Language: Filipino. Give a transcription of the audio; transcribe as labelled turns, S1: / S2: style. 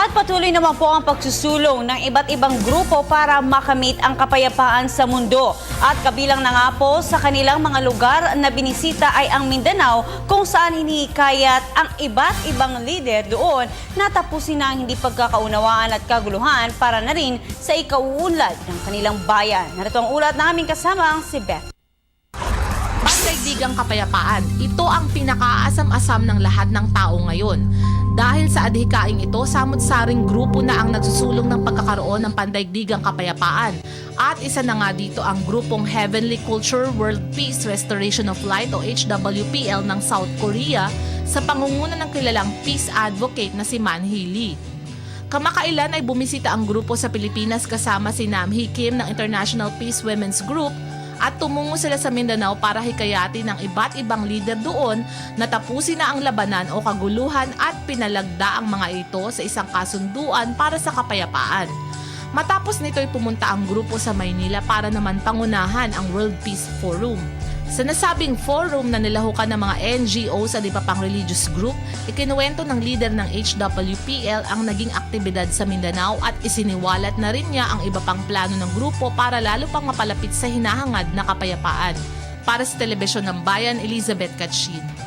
S1: At patuloy naman po ang pagsusulong ng iba't ibang grupo para makamit ang kapayapaan sa mundo. At kabilang na nga po sa kanilang mga lugar na binisita ay ang Mindanao, kung saan hinihikayat ang iba't ibang lider doon na tapusin na ang hindi pagkakaunawaan at kaguluhan para na rin sa ikauunlad ng kanilang bayan. Narito ang ulat na aming kasamang si Beth.
S2: Pandaigdigang kapayapaan, ito ang pinakaasam-asam ng lahat ng tao ngayon. Dahil sa adhikaing ito, samot-saring grupo na ang nagsusulong ng pagkakaroon ng pandaigdigang kapayapaan. At isa na nga dito ang grupong Heavenly Culture World Peace Restoration of Light o HWPL ng South Korea sa pangunguna ng kilalang peace advocate na si Man Hee-lee. Kamakailan ay bumisita ang grupo sa Pilipinas kasama si Nam Hee Kim ng International Peace Women's Group at tumungo sila sa Mindanao para hikayatin ng iba't ibang lider doon na tapusin na ang labanan o kaguluhan at pinalagda ang mga ito sa isang kasunduan para sa kapayapaan. Matapos nito ay pumunta ang grupo sa Maynila para naman pangunahan ang World Peace Forum. Sa nasabing forum na nilahukan ng mga NGOs at iba pang religious group, ikinuwento ng leader ng HWPL ang naging aktibidad sa Mindanao at isiniwalat na rin niya ang iba pang plano ng grupo para lalo pang mapalapit sa hinahangad na kapayapaan. Para sa Telebisyon ng Bayan, Elizabeth Katsin.